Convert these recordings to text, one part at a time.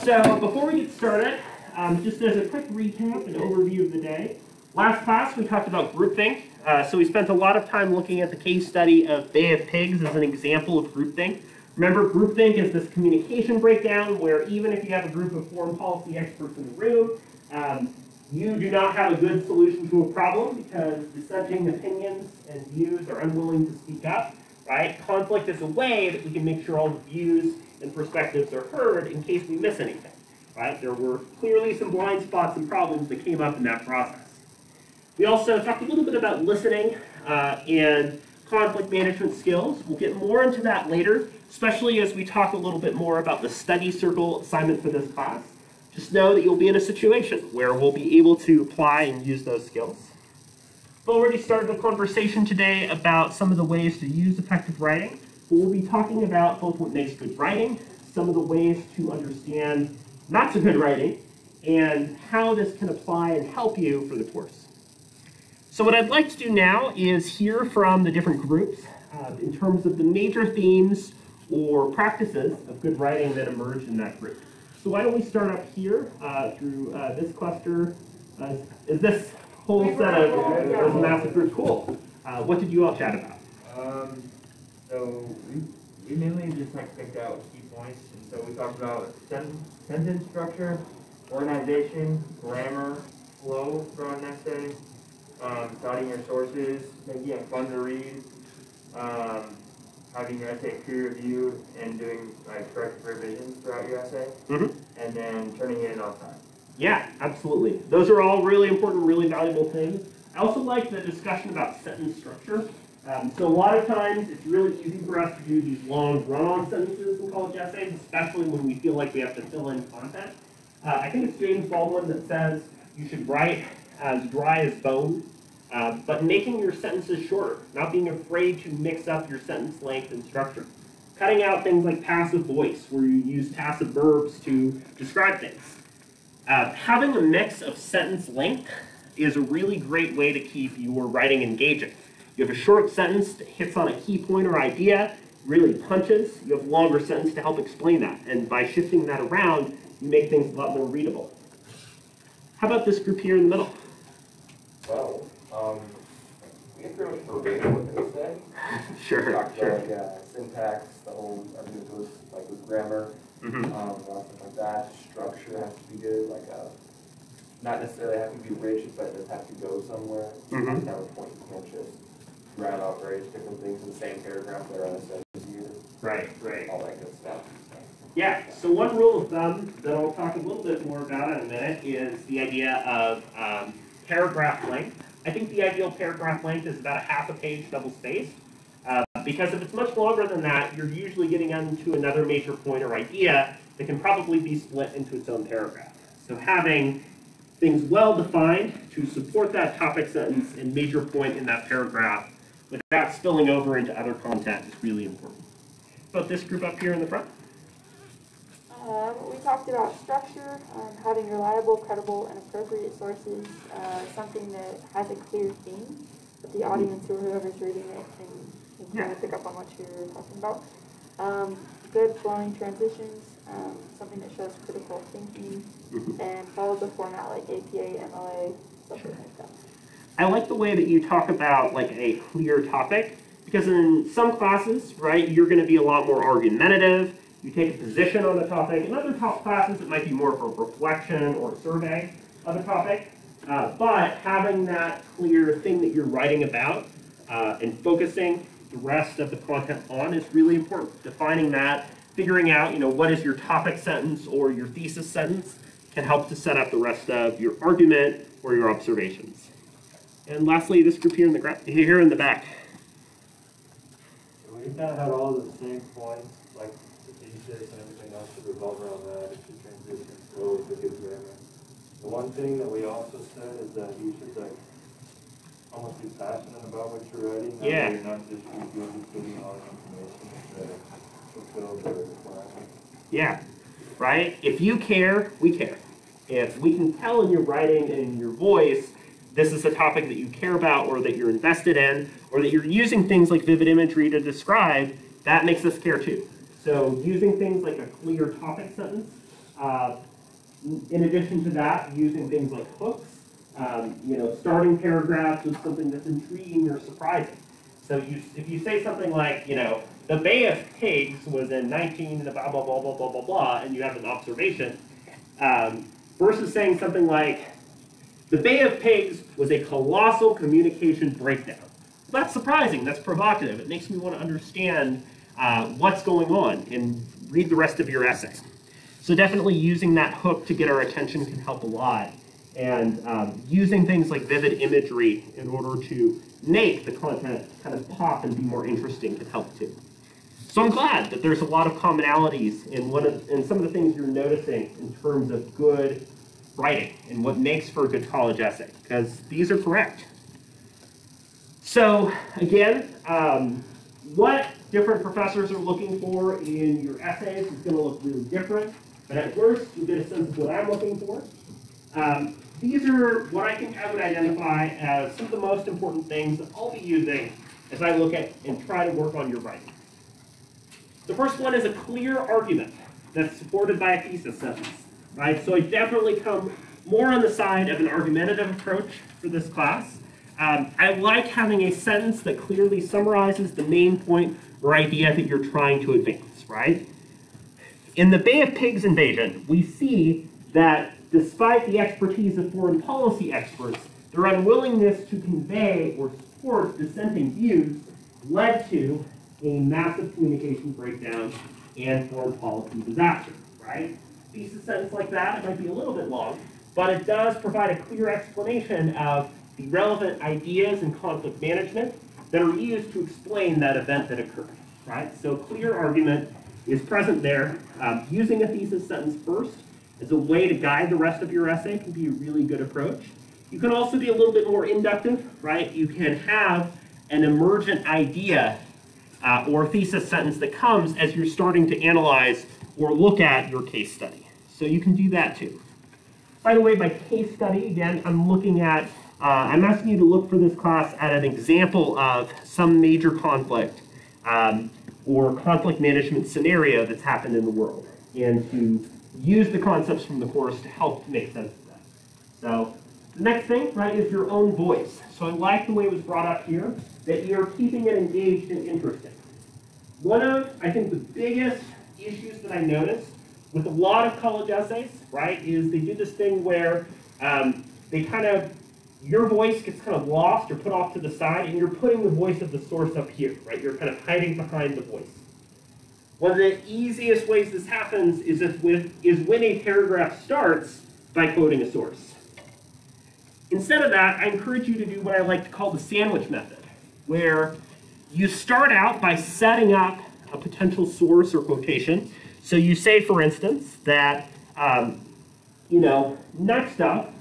So before we get started, just as a quick recap and overview of the day, last class we talked about groupthink. So we spent a lot of time looking at the case study of Bay of Pigs as an example of groupthink. Remember, groupthink is this communication breakdown where even if you have a group of foreign policy experts in the room, you do not have a good solution to a problem because dissenting opinions and views are unwilling to speak up, right? Conflict is a way that we can make sure all the views and perspectives are heard in case we miss anything, right? There were clearly some blind spots and problems that came up in that process. We also talked a little bit about listening and conflict management skills. We'll get more into that later, especially as we talk a little bit more about the study circle assignment for this class. Just know that you'll be in a situation where we'll be able to apply and use those skills. We've already started a conversation today about some of the ways to use effective writing. We'll be talking about both what makes good writing, some of the ways to understand not so good writing, and how this can apply and help you for the course. So what I'd like to do now is hear from the different groups in terms of the major themes or practices of good writing that emerge in that group. So why don't we start up here through this cluster. Is this whole set of this massive group cool? What did you all chat about? So we mainly just picked out key points, and so we talked about sentence structure, organization, grammar, flow for an essay, citing your sources, making it fun to read, having your essay peer reviewed, and doing corrective revisions throughout your essay, and then turning it in on time. Yeah, absolutely. Those are all really important, really valuable things. I also like the discussion about sentence structure. So a lot of times it's really easy for us to do these long run-on sentences in college essays, especially when we feel like we have to fill in content. I think it's James Baldwin that says you should write as dry as bone, but making your sentences shorter, not being afraid to mix up your sentence length and structure. Cutting out things like passive voice, where you use passive verbs to describe things. Having a mix of sentence length is a really great way to keep your writing engaging. You have a short sentence that hits on a key point or idea, really punches. You have a longer sentence to help explain that. And by shifting that around, you make things a lot more readable. How about this group here in the middle? Well, we get pretty much verbatim what they say. Sure, Talked sure. about syntax, the whole, everything goes with grammar, stuff like that. Structure has to be good, not necessarily have to be rich, but it does have to go somewhere. You have to have a point. You can't just round off various different things in the same paragraph that are in a sentence here. Right. All that good stuff. Yeah, so one rule of thumb that I'll talk a little bit more about in a minute is the idea of paragraph length. I think the ideal paragraph length is about a half a page double-spaced. Because if it's much longer than that, you're usually getting into another major point or idea that can probably be split into its own paragraph. So having things well-defined to support that topic sentence and major point in that paragraph without spilling over into other content is really important. About this group up here in the front? We talked about structure, having reliable, credible, and appropriate sources, something that has a clear theme that the audience or whoever's reading it can kind of pick up on what you're talking about. Good flowing transitions, something that shows critical thinking, and follows a format like APA, MLA, something like that. I like the way that you talk about a clear topic, because in some classes, right, you're going to be a lot more argumentative. You take a position on the topic. In other classes, it might be more of a reflection or a survey of a topic. But having that clear thing that you're writing about and focusing the rest of the content on is really important. Defining that, figuring out, what is your topic sentence or your thesis sentence can help to set up the rest of your argument or your observations. And lastly, this group here in the back. So we kind of had all the same points, like the thesis and everything else that revolve around that. It's the transition, flow, the good grammar. The one thing that we also said is that you should almost be passionate about what you're writing. Yeah. You're not just regurgitating all the information to fulfill the requirement. Yeah, right? If you care, we care. If we can tell in your writing and in your voice, this is a topic that you care about or that you're invested in, or that you're using things like vivid imagery to describe, that makes us care too. So using things like a clear topic sentence In addition to that, using things like hooks, starting paragraphs with something that's intriguing or surprising. So if you say something like, the Bay of Pigs was in 19 blah, blah, blah, blah, blah, blah, blah, and you have an observation, versus saying something like, the Bay of Pigs was a colossal communication breakdown. Well, that's surprising, that's provocative. It makes me want to understand what's going on and read the rest of your essay. So definitely using that hook to get our attention can help a lot. And using things like vivid imagery in order to make the content kind of pop and be more interesting can help too. So I'm glad that there's a lot of commonalities in some of the things you're noticing in terms of good writing and what makes for a good college essay, because these are correct. So again, what different professors are looking for in your essays is going to look really different, but at worst, you get a sense of what I'm looking for. These are what I think I would identify as some of the most important things that I'll be using as I look at and try to work on your writing. The first one is a clear argument that's supported by a thesis sentence, right? So I definitely come more on the side of an argumentative approach for this class. I like having a sentence that clearly summarizes the main point or idea that you're trying to advance, right? In the Bay of Pigs invasion, we see that despite the expertise of foreign policy experts, their unwillingness to convey or support dissenting views led to a massive communication breakdown and foreign policy disaster, right? Thesis sentence like that, it might be a little bit long, but it does provide a clear explanation of the relevant ideas in conflict management that are used to explain that event that occurred, right? So clear argument is present there. Using a thesis sentence first as a way to guide the rest of your essay can be a really good approach. You can also be a little bit more inductive, right? You can have an emergent idea or thesis sentence that comes as you're starting to analyze or look at your case study. So you can do that too. By the way, by case study, again, I'm looking at, I'm asking you to look for this class at an example of some major conflict or conflict management scenario that's happened in the world, and to use the concepts from the course to help make sense of that. So the next thing, right, is your own voice. So I like the way it was brought up here, that you're keeping it engaged and interesting. One of, I think, the biggest issues that I noticed with a lot of college essays, right, is they do this thing where your voice gets kind of lost or put off to the side, and you're putting the voice of the source up here, right? You're kind of hiding behind the voice. One of the easiest ways this happens is when a paragraph starts by quoting a source. Instead of that, I encourage you to do what I like to call the sandwich method, where you start out by setting up a potential source or quotation. So you say, for instance, that, next up,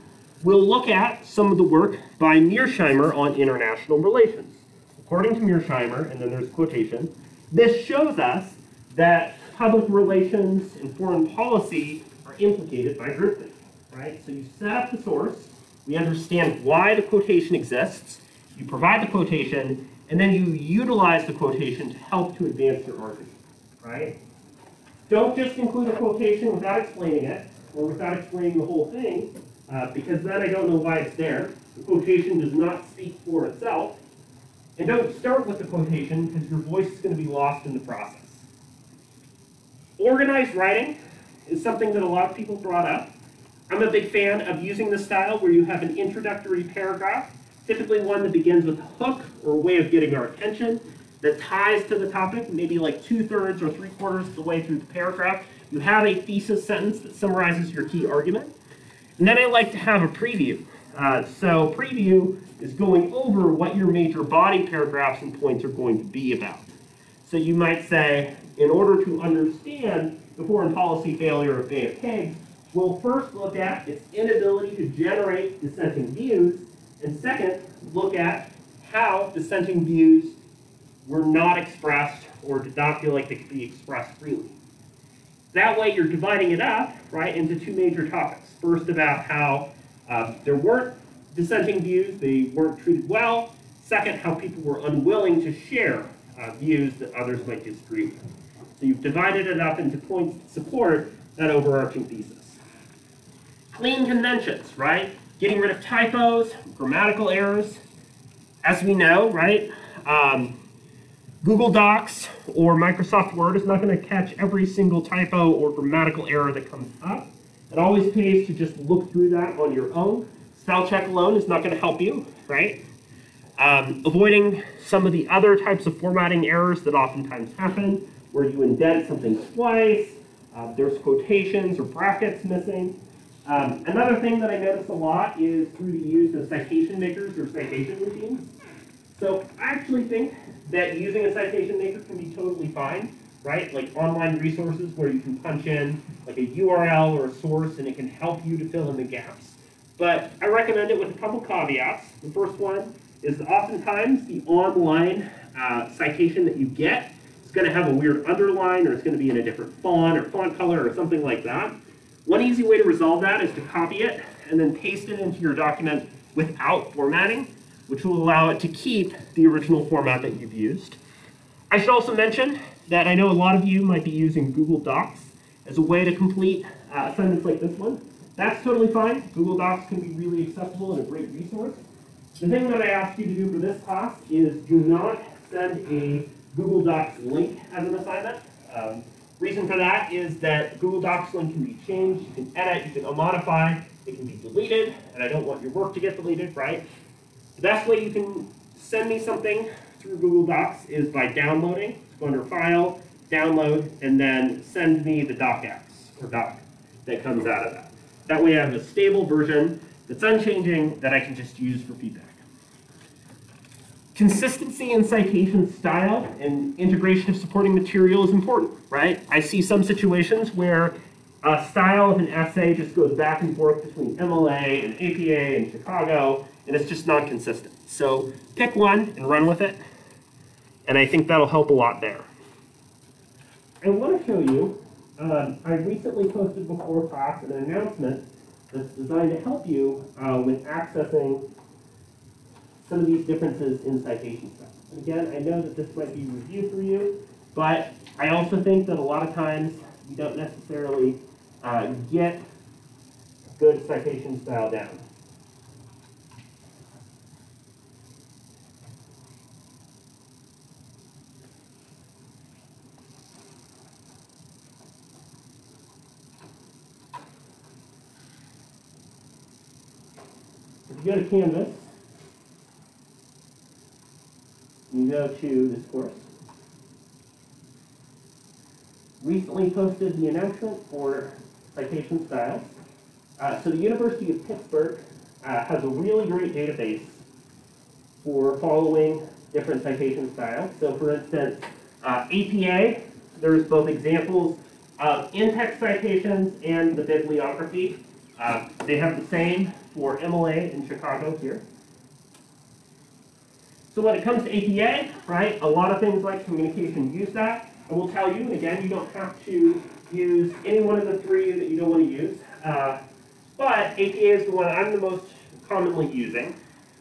we'll look at some of the work by Mearsheimer on international relations. According to Mearsheimer, and then there's a quotation, this shows us that public relations and foreign policy are implicated by groupthink, right? So you set up the source, we understand why the quotation exists, you provide the quotation, and then you utilize the quotation to help to advance your argument, right? Don't just include a quotation without explaining it, or without explaining the whole thing, because then I don't know why it's there. The quotation does not speak for itself. And don't start with the quotation, because your voice is going to be lost in the process. Organized writing is something that a lot of people brought up. I'm a big fan of using the style where you have an introductory paragraph, typically one that begins with a hook or a way of getting our attention, that ties to the topic, maybe like 2/3 or 3/4 of the way through the paragraph. You have a thesis sentence that summarizes your key argument. And then I like to have a preview. So preview is going over what your major body paragraphs and points are going to be about. So you might say, in order to understand the foreign policy failure of Bay of Pigs, we'll first look at its inability to generate dissenting views, and second, look at how dissenting views were not expressed or did not feel like they could be expressed freely. That way you're dividing it up, right, into two major topics. First, about how there weren't dissenting views, they weren't treated well. Second, how people were unwilling to share views that others might disagree with. So you've divided it up into points that support that overarching thesis. Clean conventions, right? Getting rid of typos, grammatical errors. As we know, right, Google Docs or Microsoft Word is not going to catch every single typo or grammatical error that comes up. It always pays to just look through that on your own. Spell check alone is not going to help you, right? Avoiding some of the other types of formatting errors that oftentimes happen, where you indent something twice, there's quotations or brackets missing. Another thing that I notice a lot is through the use of citation makers or citation routines. So I actually think that using a citation maker can be totally fine, right? Like online resources where you can punch in like a URL or a source and it can help you to fill in the gaps. But I recommend it with a couple caveats. The first one is that oftentimes the online citation that you get is going to have a weird underline, or it's going to be in a different font or font color or something like that. One easy way to resolve that is to copy it and then paste it into your document without formatting, which will allow it to keep the original format that you've used. I should also mention that I know a lot of you might be using Google Docs as a way to complete assignments like this one. That's totally fine. Google Docs can be really accessible and a great resource. The thing that I ask you to do for this class is do not send a Google Docs link as an assignment. Reason for that is that Google Docs link can be changed, you can edit, you can modify, it can be deleted, and I don't want your work to get deleted, right? The best way you can send me something through Google Docs is by downloading. Go under File, Download, and then send me the docx or doc that comes out of that. That way I have a stable version that's unchanging that I can just use for feedback. Consistency in citation style and integration of supporting material is important, right? I see some situations where a style of an essay just goes back and forth between MLA and APA and Chicago, and it's just not consistent. So pick one and run with it, and I think that'll help a lot there. I want to show you, I recently posted before class an announcement that's designed to help you with accessing some of these differences in citation style. And again, I know that this might be review for you, but I also think that a lot of times you don't necessarily get good citation style down. If you go to Canvas, you go to this course. Recently posted the announcement for citation styles. So the University of Pittsburgh has a really great database for following different citation styles. So for instance, APA, there's both examples of in-text citations and the bibliography. They have the same for MLA in Chicago here. So when it comes to APA, right, a lot of things like communication use that. I will tell you, and again, you don't have to use any one of the three that you don't want to use. But APA is the one I'm the most commonly using.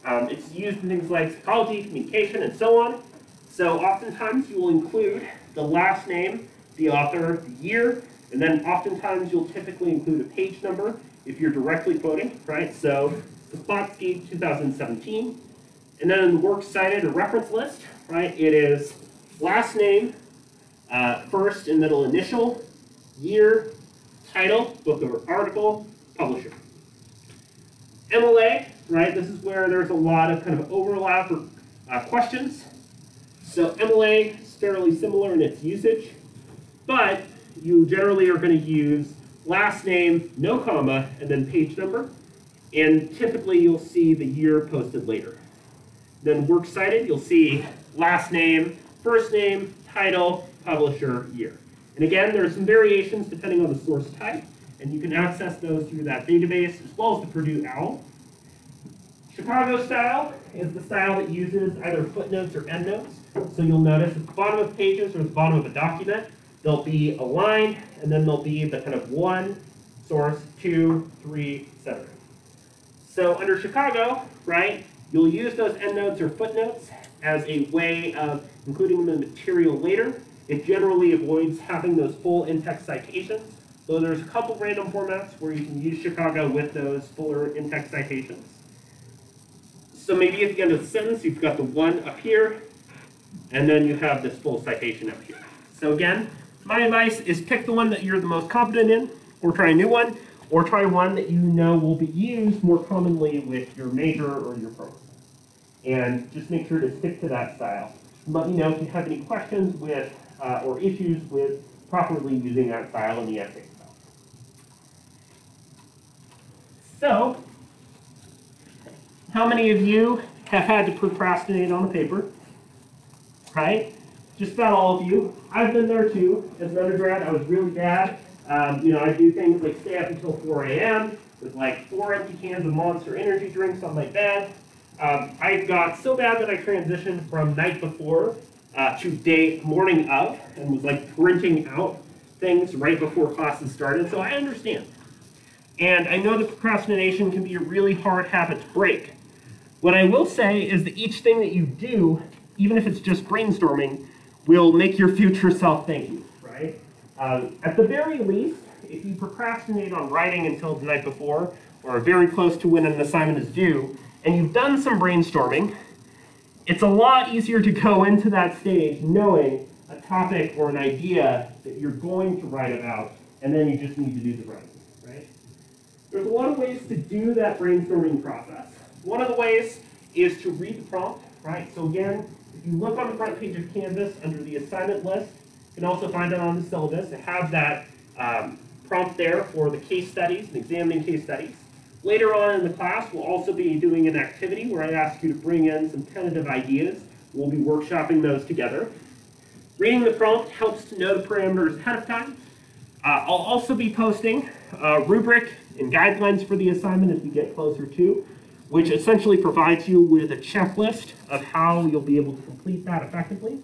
It's used in things like psychology, communication, and so on. So oftentimes you will include the last name, the author, the year, and then oftentimes you'll typically include a page number if you're directly quoting, right? So Spotsky, 2017. And then in the works cited or reference list, right, it is last name, first and middle initial, year, title, book or article, publisher. MLA, right, this is where there's a lot of kind of overlap or questions. So MLA is fairly similar in its usage, but you generally are going to use last name, no comma, and then page number. And typically you'll see the year posted later. Then works cited, you'll see last name, first name, title, publisher, year. And again, there are some variations depending on the source type, and you can access those through that database as well as the Purdue OWL. Chicago style is the style that uses either footnotes or endnotes. So you'll notice at the bottom of pages or at the bottom of a document, there'll be a line, and then there'll be the kind of 1, source, 2, 3, etc. So under Chicago, right, you'll use those endnotes or footnotes as a way of including them in the material later. It generally avoids having those full in-text citations So there's a couple random formats where you can use Chicago with those fuller in-text citations. So maybe at the end of the sentence, you've got the one up here, and then you have this full citation up here. So again, my advice is pick the one that you're the most competent in, or try a new one, or try one that you know will be used more commonly with your major or your program. And just make sure to stick to that style. Let me know if you have any questions with or issues with properly using that style in the essay itself. So, how many of you have had to procrastinate on a paper? Right? Just about all of you. I've been there too. As an undergrad, I was really bad. I do things like stay up until 4 a.m. with like 4 empty cans of Monster Energy drinks on my bed. I got so bad that I transitioned from night before to morning of, and was like printing out things right before classes started, so I understand. And I know that procrastination can be a really hard habit to break. What I will say is that each thing that you do, even if it's just brainstorming, will make your future self thank you, right? At the very least, if you procrastinate on writing until the night before, or very close to when an assignment is due, and you've done some brainstorming, it's a lot easier to go into that stage knowing a topic or an idea that you're going to write about, and then you just need to do the writing, right? There's a lot of ways to do that brainstorming process. One of the ways is to read the prompt, right? So again, if you look on the front page of Canvas under the assignment list, you can also find it on the syllabus. I have that prompt there for the case studies and examining case studies. Later on in the class, we'll also be doing an activity where I ask you to bring in some tentative ideas. We'll be workshopping those together. Reading the prompt helps to know the parameters ahead of time. I'll also be posting a rubric and guidelines for the assignment as we get closer to, which essentially provides you with a checklist of how you'll be able to complete that effectively.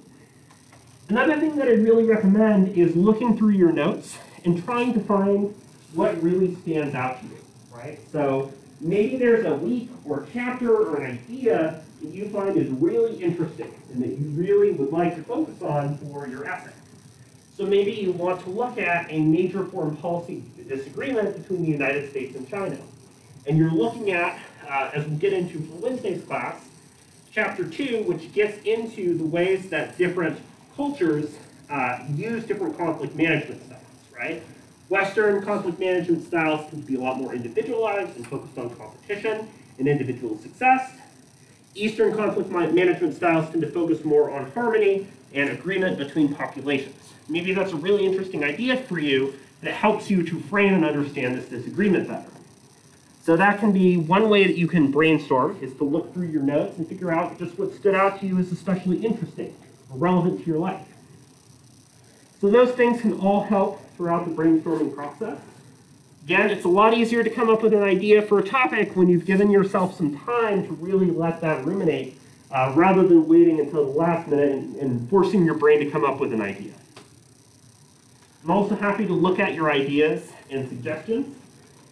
Another thing that I really recommend is looking through your notes and trying to find what really stands out to you. Right? So maybe there's a week or chapter or an idea that you find is really interesting and that you really would like to focus on for your essay. So maybe you want to look at a major foreign policy disagreement between the United States and China. And you're looking at, as we get into for Wednesday's class, chapter 2, which gets into the ways that different cultures use different conflict management styles, right? Western conflict management styles tend to be a lot more individualized and focused on competition and individual success. Eastern conflict management styles tend to focus more on harmony and agreement between populations. Maybe that's a really interesting idea for you that helps you to frame and understand this disagreement better. So that can be one way that you can brainstorm, is to look through your notes and figure out just what stood out to you as especially interesting or relevant to your life. So those things can all help throughout the brainstorming process. Again, it's a lot easier to come up with an idea for a topic when you've given yourself some time to really let that ruminate, rather than waiting until the last minute and forcing your brain to come up with an idea. I'm also happy to look at your ideas and suggestions.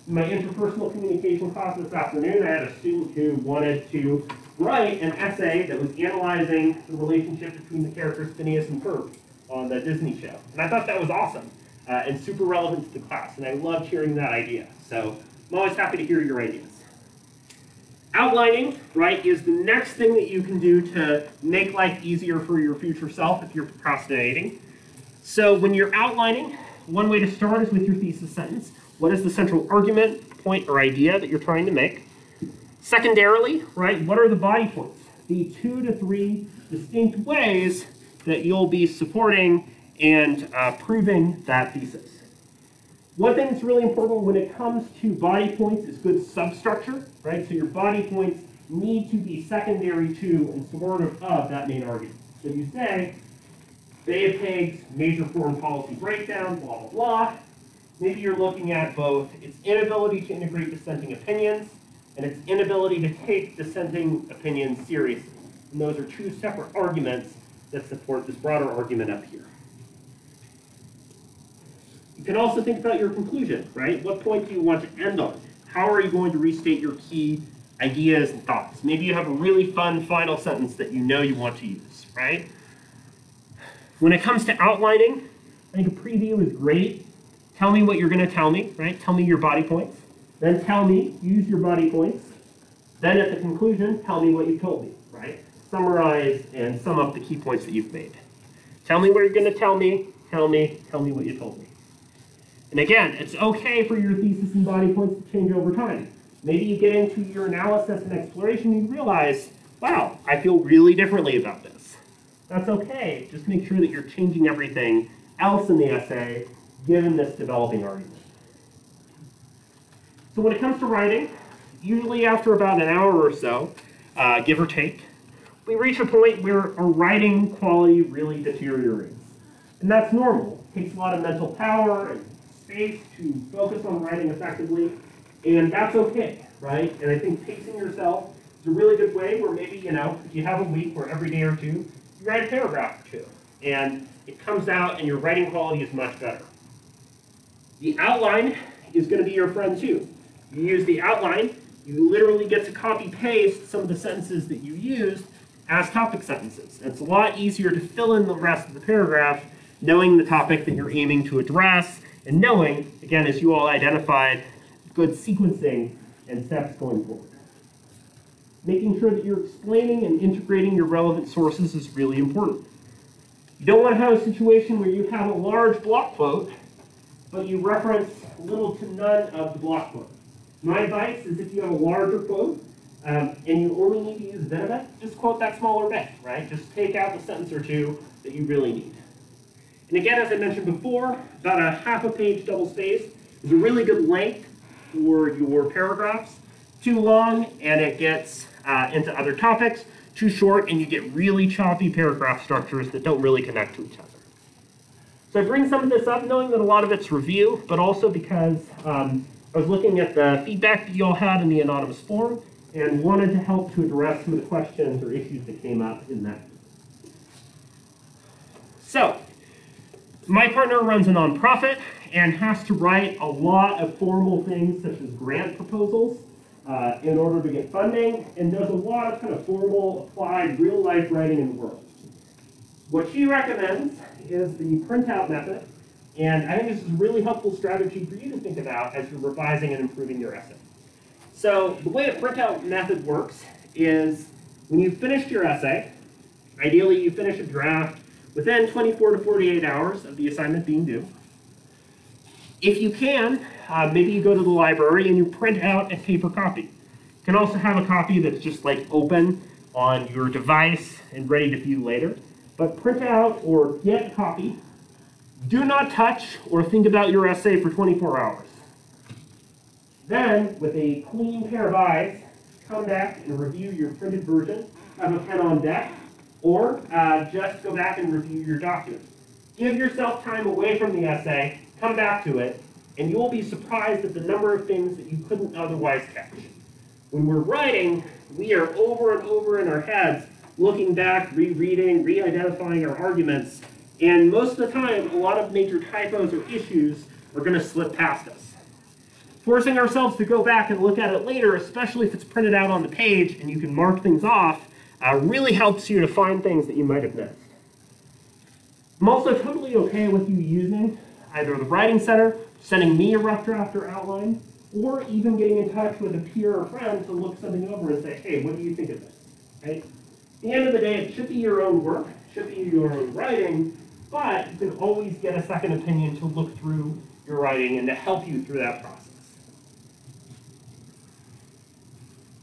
In my interpersonal communication class this afternoon, I had a student who wanted to write an essay that was analyzing the relationship between the characters Phineas and Ferb on the Disney show. And I thought that was awesome and super relevant to the class, and I loved hearing that idea. So I'm always happy to hear your ideas. Outlining, right, is the next thing that you can do to make life easier for your future self if you're procrastinating. So when you're outlining, one way to start is with your thesis sentence. What is the central argument, point, or idea that you're trying to make? Secondarily, right, what are the body points? The 2 to 3 distinct ways that you'll be supporting and proving that thesis. One thing that's really important when it comes to body points is good substructure, right? So your body points need to be secondary to and supportive of that main argument. So you say, Bay of Pigs, major foreign policy breakdown, blah, blah, blah. Maybe you're looking at both its inability to integrate dissenting opinions and its inability to take dissenting opinions seriously. And those are two separate arguments that support this broader argument up here. You can also think about your conclusion, right? What point do you want to end on? How are you going to restate your key ideas and thoughts? Maybe you have a really fun final sentence that you know you want to use, right? When it comes to outlining, I think a preview is great tell me what you're going to tell me, right? Tell me your body points. Then tell me, use your body points. Then at the conclusion, tell me what you told me, right? Summarize and sum up the key points that you've made. Tell me what you're going to tell me what you told me. And again, it's okay for your thesis and body points to change over time. Maybe you get into your analysis and exploration and you realize, wow, I feel really differently about this. That's okay. Just make sure that you're changing everything else in the essay given this developing argument. So when it comes to writing, usually after about an hour or so, give or take, we reach a point where our writing quality really deteriorates. And that's normal. It takes a lot of mental power and space to focus on writing effectively, and that's okay, right? And I think pacing yourself is a really good way where maybe, if you have a week where every day or two, you write a paragraph or two, and it comes out and your writing quality is much better. The outline is going to be your friend too. You use the outline, you literally get to copy-paste some of the sentences that you used as topic sentences. And it's a lot easier to fill in the rest of the paragraph knowing the topic that you're aiming to address, and knowing, again, as you all identified, good sequencing and steps going forward. Making sure that you're explaining and integrating your relevant sources is really important. You don't want to have a situation where you have a large block quote, but you reference little to none of the block quote. My advice is if you have a larger quote, and you only need to use a bit of it, just quote that smaller bit, right? Just take out the sentence or two that you really need. And again, as I mentioned before, about a half a page double space is a really good length for your paragraphs. Too long, and it gets into other topics. Too short, and you get really choppy paragraph structures that don't really connect to each other. So I bring some of this up knowing that a lot of it's review, but also because I was looking at the feedback that you all had in the anonymous forum and wanted to help to address some of the questions or issues that came up in that. So, my partner runs a nonprofit and has to write a lot of formal things such as grant proposals in order to get funding, and does a lot of kind of formal, applied, real-life writing in the world. What she recommends is the printout method, and I think this is a really helpful strategy for you to think about as you're revising and improving your essay. So the way a printout method works is when you've finished your essay, ideally you finish a draft within 24 to 48 hours of the assignment being due. If you can, maybe you go to the library and you print out a paper copy. You can also have a copy that's just like open on your device and ready to view later. But print out or get a copy. Do not touch or think about your essay for 24 hours. Then, with a clean pair of eyes, come back and review your printed version. Have a pen on deck, or just go back and review your document. Give yourself time away from the essay, come back to it, and you will be surprised at the number of things that you couldn't otherwise catch. When we're writing, we are over and over in our heads, looking back, rereading, re-identifying our arguments, and most of the time, a lot of major typos or issues are going to slip past us. Forcing ourselves to go back and look at it later, especially if it's printed out on the page and you can mark things off, really helps you to find things that you might have missed. I'm also totally okay with you using either the Writing Center, sending me a rough draft or outline, or even getting in touch with a peer or friend to look something over and say, hey, what do you think of this? Right? At the end of the day, it should be your own work, it should be your own writing, but you can always get a second opinion to look through your writing and to help you through that process.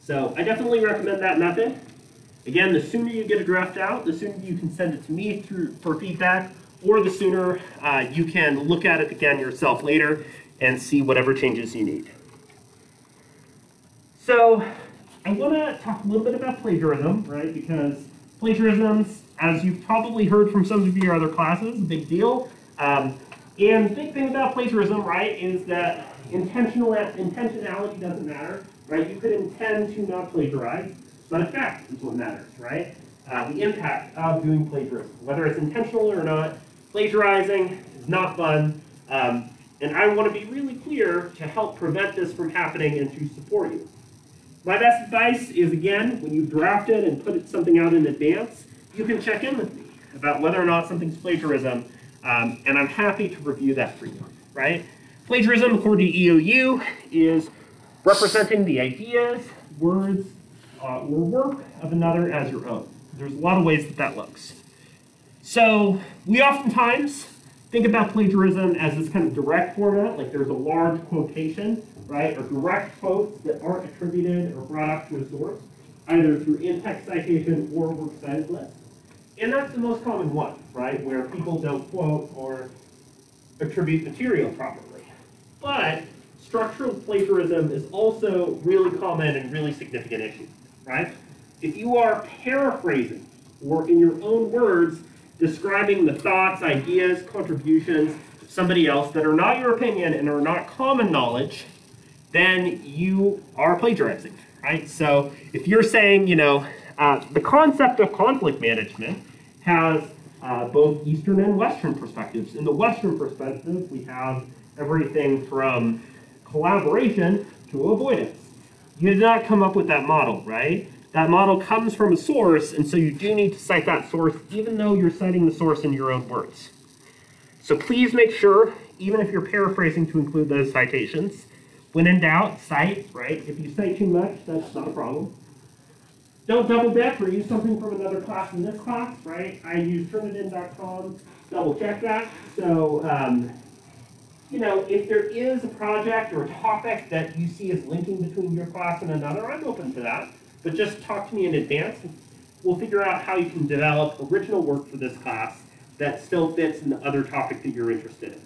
So I definitely recommend that method. Again, the sooner you get a draft out, the sooner you can send it to me for feedback, or the sooner you can look at it again yourself later and see whatever changes you need. So I want to talk a little bit about plagiarism, right? Because plagiarism, as you've probably heard from some of your other classes, is a big deal. And the big thing about plagiarism, right, is that intentionality doesn't matter, right? You could intend to not plagiarize, but effect is what matters, right? The impact of doing plagiarism, whether it's intentional or not, plagiarizing is not fun, and I want to be really clear to help prevent this from happening and to support you. My best advice is, again, when you've drafted and put something out in advance, you can check in with me about whether or not something's plagiarism, and I'm happy to review that for you, right? Plagiarism, according to EOU, is representing the ideas, words, or work of another as your own. There's a lot of ways that that looks. So we oftentimes think about plagiarism as this kind of direct format, like there's a large quotation, right, or direct quotes that aren't attributed or brought up to a source, either through in-text citation or works cited list. And that's the most common one, right, where people don't quote or attribute material properly. But structural plagiarism is also really common and really significant issue, right? If you are paraphrasing or in your own words describing the thoughts, ideas, contributions of somebody else that are not your opinion and are not common knowledge, then you are plagiarizing, right? So if you're saying, you know, the concept of conflict management has both Eastern and Western perspectives. In the Western perspective, we have everything from collaboration to avoidance. You did not come up with that model, right? That model comes from a source, and so you do need to cite that source, even though you're citing the source in your own words. So please make sure, even if you're paraphrasing, to include those citations. When in doubt, cite, right? If you cite too much, that's not a problem. Don't double dip or use something from another class in this class, right? I use Turnitin.com, double check that. So, you know, if there is a project or a topic that you see as linking between your class and another, I'm open to that. But just talk to me in advance, and we'll figure out how you can develop original work for this class that still fits in the other topic that you're interested in.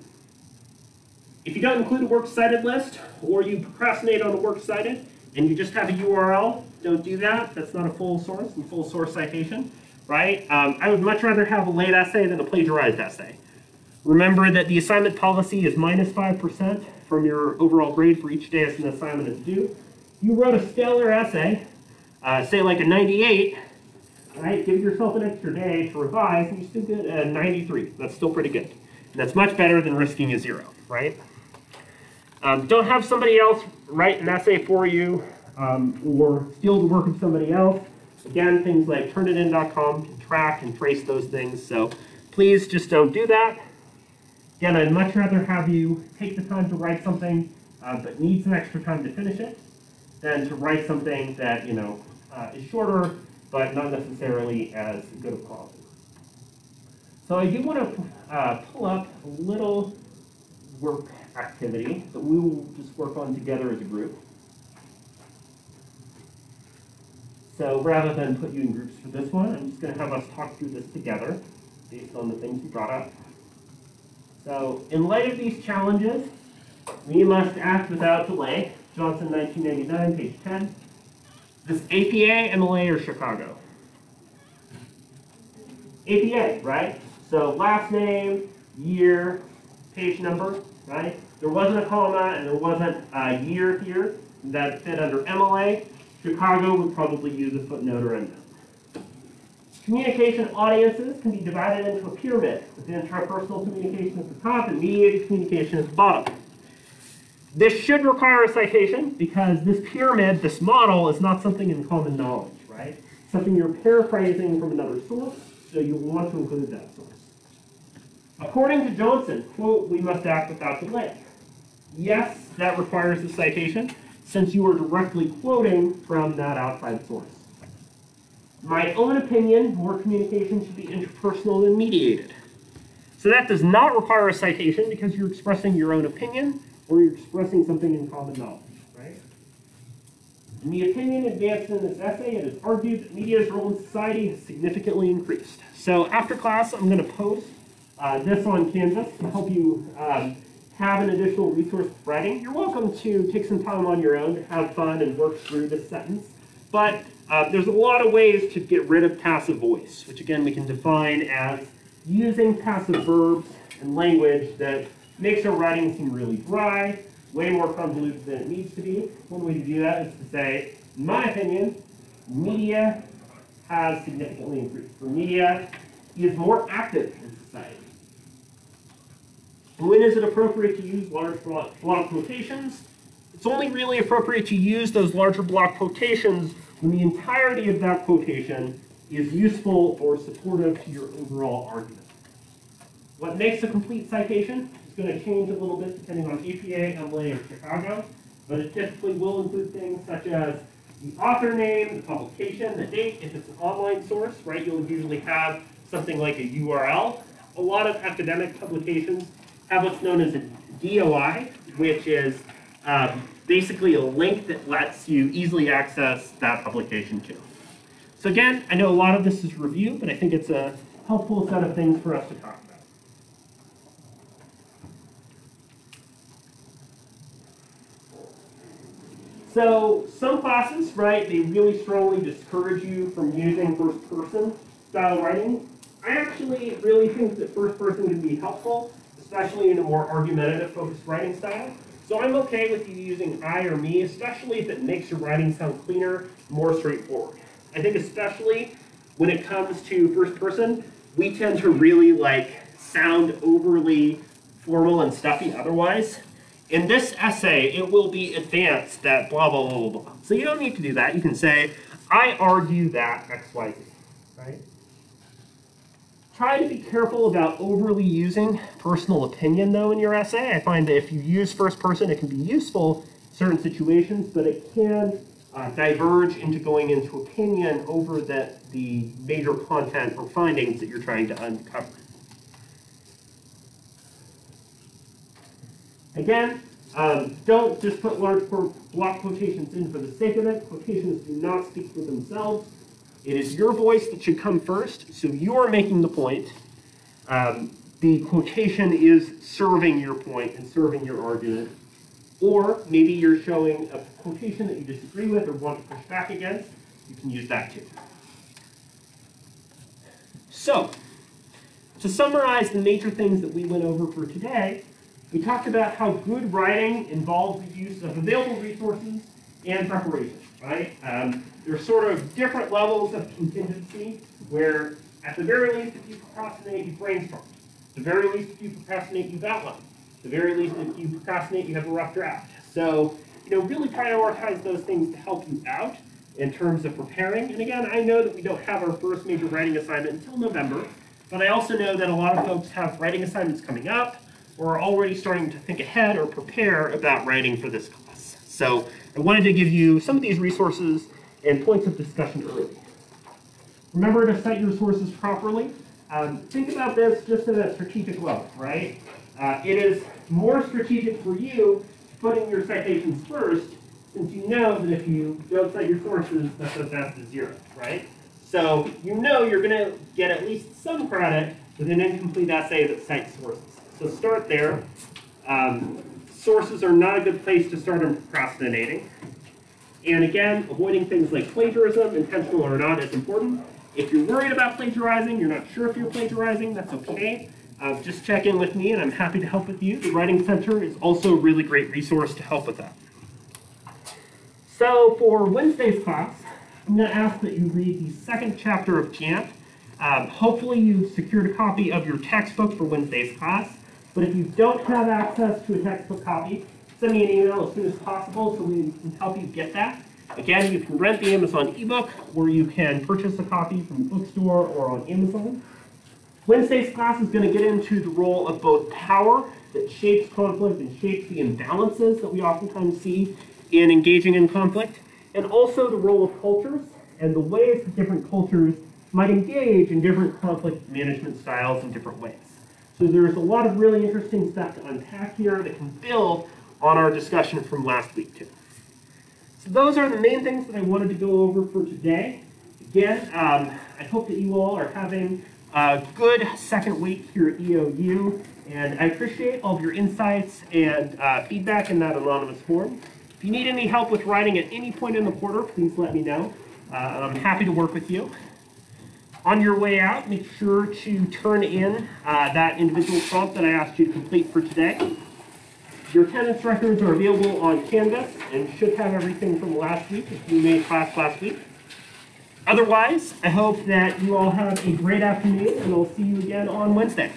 If you don't include a works cited list, or you procrastinate on a works cited, and you just have a URL, don't do that. That's not a full source and full source citation, right? I would much rather have a late essay than a plagiarized essay. Remember that the assignment policy is minus 5% from your overall grade for each day as an assignment is due. You wrote a stellar essay, say like a 98, right? Give yourself an extra day to revise, and you still get a 93. That's still pretty good. And that's much better than risking a 0, right? Don't have somebody else write an essay for you or steal the work of somebody else. Again, things like Turnitin.com can track and trace those things, so please just don't do that. Again, I'd much rather have you take the time to write something but need some extra time to finish it than to write something that, you know, is shorter but not necessarily as good of quality. So I do want to pull up a little work activity that we will just work on together as a group. So rather than put you in groups for this one, I'm just going to have us talk through this together based on the things we brought up. So in light of these challenges, we must act without delay. Johnson, 1989, page 10. This APA, MLA, or Chicago? APA, right? So last name, year, page number, right? There wasn't a comma and there wasn't a year here that fit under MLA. Chicago would probably use a footnote or endnote. Communication audiences can be divided into a pyramid, with interpersonal communication at the top and mediated communication at the bottom. This should require a citation because this pyramid, this model, is not something in common knowledge, right? Something you're paraphrasing from another source, so you want to include that source. According to Johnson, quote, we must act without delay. Yes, that requires a citation, since you are directly quoting from that outside source. My own opinion, more communication should be interpersonal than mediated. So that does not require a citation because you're expressing your own opinion or you're expressing something in common knowledge, right? In the opinion advanced in this essay, it is argued that media's role in society has significantly increased. So after class, I'm going to post this on Canvas to help you have an additional resource for writing. You're welcome to take some time on your own to have fun and work through this sentence. But there's a lot of ways to get rid of passive voice, which again we can define as using passive verbs and language that makes our writing seem really dry, way more convoluted than it needs to be. One way to do that is to say, in my opinion, media has significantly increased. For media is more active in society. And when is it appropriate to use large block quotations? It's only really appropriate to use those larger block quotations when the entirety of that quotation is useful or supportive to your overall argument. What makes a complete citation is going to change a little bit depending on APA, LA, or Chicago, but it typically will include things such as the author name, the publication, the date. If it's an online source, right, you'll usually have something like a URL. A lot of academic publications have what's known as a DOI, which is basically a link that lets you easily access that publication too. So again, I know a lot of this is review, but I think it's a helpful set of things for us to talk about. So some classes, right, they really strongly discourage you from using first-person style writing. I actually really think that first-person can be helpful, especially in a more argumentative focused writing style. So I'm okay with you using I or me, especially if it makes your writing sound cleaner, more straightforward. I think especially when it comes to first-person, we tend to really sound overly formal and stuffy otherwise. In this essay, it will be advanced that blah, blah, blah, blah, blah. So you don't need to do that. You can say, I argue that X, Y, Z, right? Try to be careful about overly using personal opinion, though, in your essay. I find that if you use first person, it can be useful in certain situations, but it can diverge into going into opinion over the major content or findings that you're trying to uncover. Again, don't just put large block quotations in for the sake of it. Quotations do not speak for themselves. It is your voice that should come first, so you are making the point. The quotation is serving your point and serving your argument. Or maybe you're showing a quotation that you disagree with or want to push back against. You can use that too. So, to summarize the major things that we went over for today, we talked about how good writing involves the use of available resources and preparation, right? There's sort of different levels of contingency where, at the very least, if you procrastinate, you brainstorm. At the very least, if you procrastinate, you've outlined. At the very least, if you procrastinate, you have a rough draft. So, really prioritize those things to help you out in terms of preparing. And again, I know that we don't have our first major writing assignment until November, but I also know that a lot of folks have writing assignments coming up or are already starting to think ahead or prepare about writing for this class. So I wanted to give you some of these resources and points of discussion early. Remember to cite your sources properly. Think about this just at a strategic level, right? It is more strategic for you putting your citations first, since you know that if you don't cite your sources, that's as fast as zero, right? So you know you're going to get at least some credit with an incomplete essay that cites sources. So start there. Sources are not a good place to start on procrastinating. And again, avoiding things like plagiarism, intentional or not, is important. If you're worried about plagiarizing, you're not sure if you're plagiarizing, that's okay. Just check in with me and I'm happy to help with you. The Writing Center is also a really great resource to help with that. So for Wednesday's class, I'm going to ask that you read the second chapter of Jamp. Hopefully you've secured a copy of your textbook for Wednesday's class. But if you don't have access to a textbook copy, send me an email as soon as possible so we can help you get that. Again, you can rent the Amazon ebook, or you can purchase a copy from the bookstore or on Amazon. Wednesday's class is going to get into the role of both power that shapes conflict and shapes the imbalances that we oftentimes see in engaging in conflict, and also the role of cultures and the ways that different cultures might engage in different conflict management styles in different ways. So there's a lot of really interesting stuff to unpack here that can build on our discussion from last week too. So those are the main things that I wanted to go over for today. Again, I hope that you all are having a good second week here at EOU, and I appreciate all of your insights and feedback in that anonymous form. If you need any help with writing at any point in the quarter, please let me know. I'm happy to work with you. On your way out, make sure to turn in that individual prompt that I asked you to complete for today. Your attendance records are available on Canvas and should have everything from last week if you made class last week. Otherwise, I hope that you all have a great afternoon, and I'll see you again on Wednesday.